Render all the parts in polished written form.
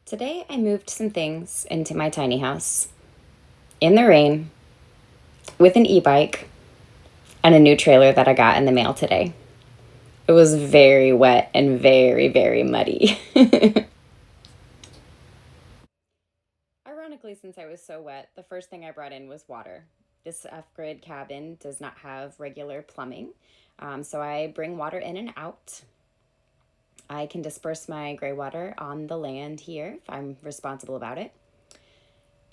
Today I moved some things into my tiny house in the rain with an e-bike and a new trailer that I got in the mail today. It was very wet and very, very muddy. Ironically, since I was so wet, the first thing I brought in was water. This F-Grid cabin does not have regular plumbing, so I bring water in and out. I can disperse my gray water on the land here if I'm responsible about it.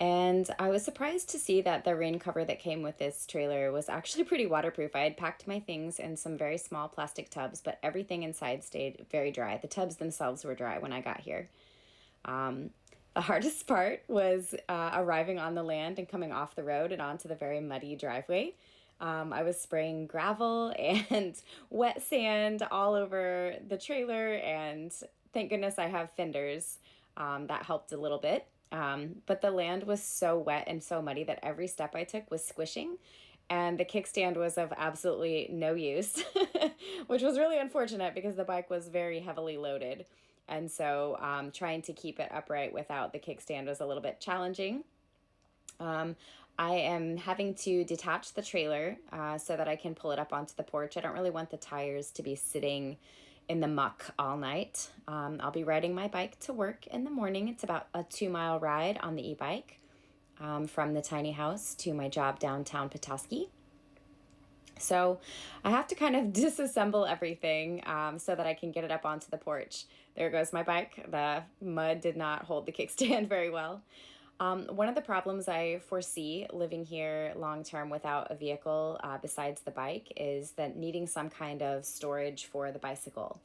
And I was surprised to see that the rain cover that came with this trailer was actually pretty waterproof. I had packed my things in some very small plastic tubs, but everything inside stayed very dry. The tubs themselves were dry when I got here. Um, the hardest part was arriving on the land and coming off the road and onto the very muddy driveway. I was spraying gravel and wet sand all over the trailer, and thank goodness I have fenders. That helped a little bit. But the land was so wet and so muddy that every step I took was squishing, and the kickstand was of absolutely no use, which was really unfortunate because the bike was very heavily loaded. And so trying to keep it upright without the kickstand was a little bit challenging. Um, I am having to detach the trailer so that I can pull it up onto the porch. I don't really want the tires to be sitting in the muck all night. I'll be riding my bike to work in the morning. It's about a 2 mile ride on the e-bike from the tiny house to my job downtown Petoskey. So I have to kind of disassemble everything so that I can get it up onto the porch. There goes my bike. The mud did not hold the kickstand very well. One of the problems I foresee living here long term without a vehicle besides the bike is that needing some kind of storage for the bicycle.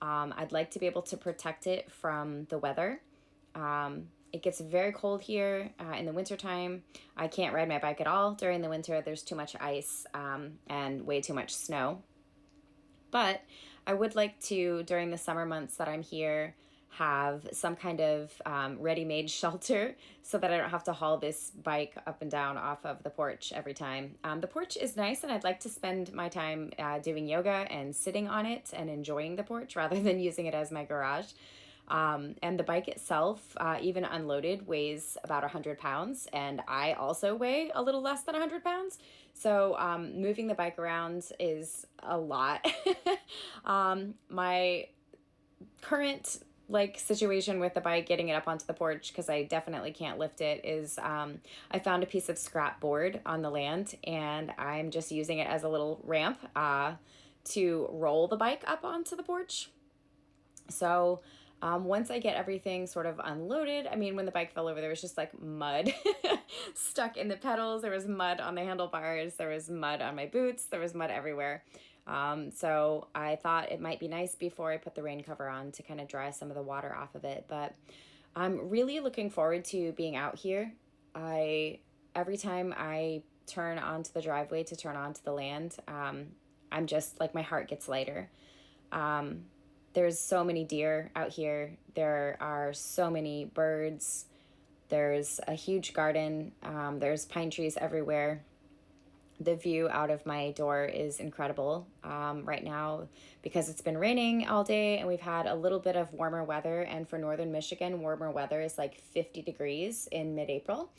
I'd like to be able to protect it from the weather. It gets very cold here in the wintertime. I can't ride my bike at all during the winter. There's too much ice and way too much snow. But I would like to, during the summer months that I'm here, have some kind of ready-made shelter so that I don't have to haul this bike up and down off of the porch every time. The porch is nice, and I'd like to spend my time doing yoga and sitting on it and enjoying the porch rather than using it as my garage. And the bike itself, even unloaded, weighs about 100 pounds, and I also weigh a little less than 100 pounds. So moving the bike around is a lot. My current situation with the bike, getting it up onto the porch because I definitely can't lift it, is I found a piece of scrap board on the land, and I'm just using it as a little ramp to roll the bike up onto the porch. So once I get everything sort of unloaded, I mean, when the bike fell over, there was just like mud stuck in the pedals. There was mud on the handlebars. There was mud on my boots. There was mud everywhere. So I thought it might be nice before I put the rain cover on to kind of dry some of the water off of it. But I'm really looking forward to being out here. Every time I turn onto the driveway to turn onto the land, I'm just like, my heart gets lighter. Um, there's so many deer out here. There are so many birds. There's a huge garden. There's pine trees everywhere. The view out of my door is incredible right now because it's been raining all day and we've had a little bit of warmer weather. And for northern Michigan, warmer weather is like 50 degrees in mid-April.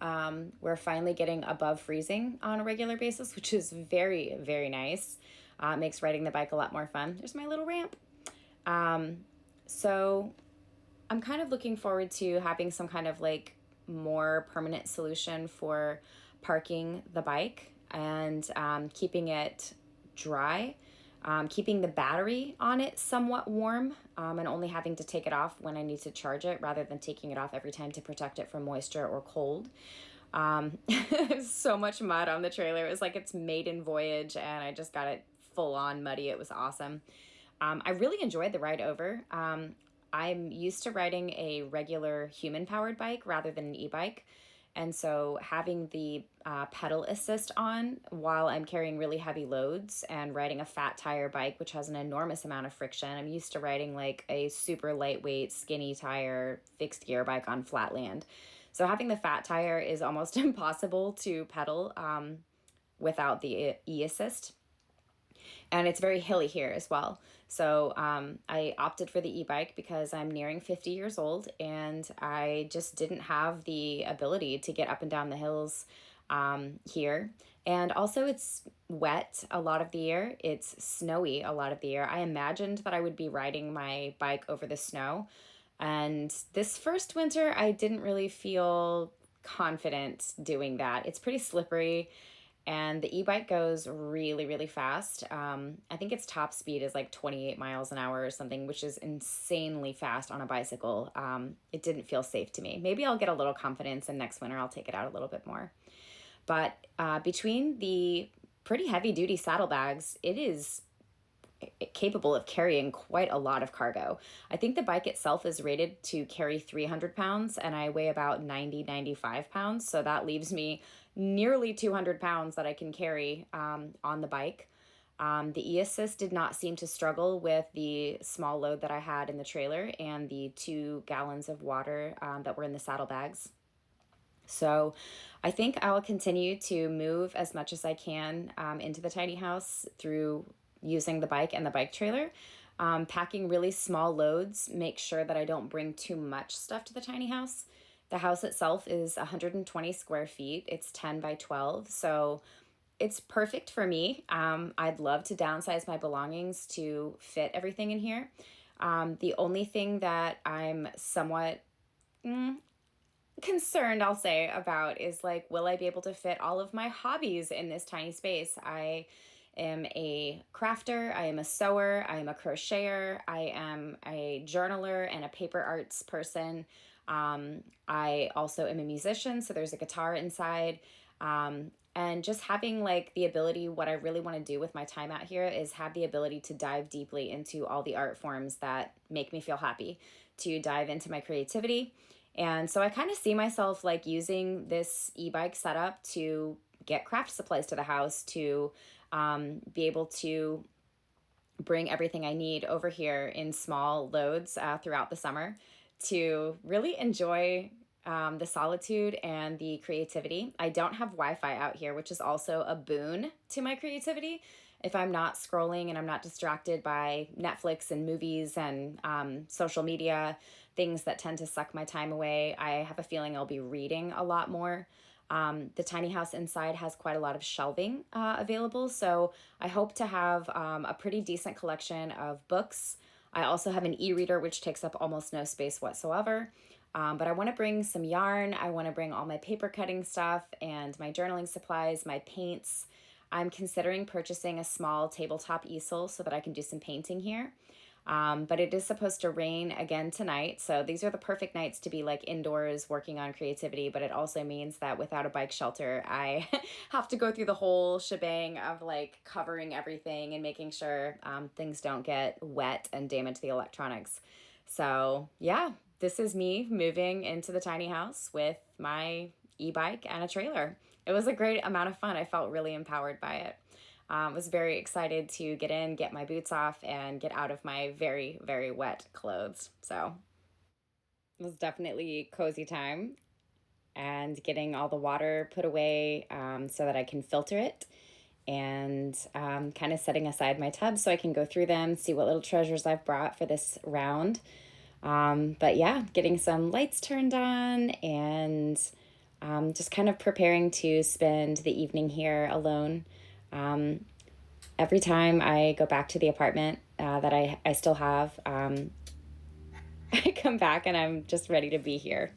We're finally getting above freezing on a regular basis, which is very, very nice. It makes riding the bike a lot more fun. There's my little ramp. Um, so I'm kind of looking forward to having some kind of like more permanent solution for parking the bike and keeping it dry, keeping the battery on it somewhat warm, and only having to take it off when I need to charge it rather than taking it off every time to protect it from moisture or cold. So much mud on the trailer. It was like its maiden voyage, and I just got it full on muddy. It was awesome. I really enjoyed the ride over. I'm used to riding a regular human powered bike rather than an e-bike. And so having the pedal assist on while I'm carrying really heavy loads and riding a fat tire bike, which has an enormous amount of friction. I'm used to riding like a super lightweight, skinny tire, fixed gear bike on flat land. So having the fat tire is almost impossible to pedal without the e assist. And it's very hilly here as well. So I opted for the e-bike because I'm nearing 50 years old and I just didn't have the ability to get up and down the hills here. And also, it's wet a lot of the year. It's snowy a lot of the year. I imagined that I would be riding my bike over the snow. And this first winter, I didn't really feel confident doing that. It's pretty slippery and the e-bike goes really, really fast. I think its top speed is like 28 miles an hour or something, which is insanely fast on a bicycle. It didn't feel safe to me. Maybe I'll get a little confidence and next winter I'll take it out a little bit more. But between the pretty heavy duty saddlebags, it is capable of carrying quite a lot of cargo. I think the bike itself is rated to carry 300 pounds and I weigh about 95 pounds. So that leaves me nearly 200 pounds that I can carry on the bike. The e-assist did not seem to struggle with the small load that I had in the trailer and the 2 gallons of water that were in the saddlebags. So I think I'll continue to move as much as I can into the tiny house through using the bike and the bike trailer. Packing really small loads, make sure that I don't bring too much stuff to the tiny house. The house itself is 120 square feet. It's 10 by 12, so it's perfect for me. I'd love to downsize my belongings to fit everything in here. The only thing that I'm somewhat concerned, I'll say, about is like, will I be able to fit all of my hobbies in this tiny space? I am a crafter, I am a sewer, I am a crocheter, I am a journaler and a paper arts person. I also am a musician, so there's a guitar inside. And just having like the ability, what I really want to do with my time out here is have the ability to dive deeply into all the art forms that make me feel happy, to dive into my creativity. And so I kind of see myself like using this e-bike setup to get craft supplies to the house, to be able to bring everything I need over here in small loads throughout the summer to really enjoy the solitude and the creativity. I don't have Wi-Fi out here, which is also a boon to my creativity. If I'm not scrolling and I'm not distracted by Netflix and movies and social media, things that tend to suck my time away, I have a feeling I'll be reading a lot more. The tiny house inside has quite a lot of shelving available, so I hope to have a pretty decent collection of books. I also have an e-reader, which takes up almost no space whatsoever. But I want to bring some yarn. I want to bring all my paper cutting stuff and my journaling supplies, my paints. I'm considering purchasing a small tabletop easel so that I can do some painting here. But it is supposed to rain again tonight. So these are the perfect nights to be like indoors working on creativity. But it also means that without a bike shelter, I have to go through the whole shebang of like covering everything and making sure things don't get wet and damage the electronics. So yeah, this is me moving into the tiny house with my e-bike and a trailer. It was a great amount of fun. I felt really empowered by it. Was very excited to get in, get my boots off, and get out of my very, very wet clothes. So it was definitely cozy time and getting all the water put away so that I can filter it and kind of setting aside my tubs so I can go through them, see what little treasures I've brought for this round. But yeah, getting some lights turned on and just kind of preparing to spend the evening here alone. Every time I go back to the apartment that I still have, I come back and I'm just ready to be here.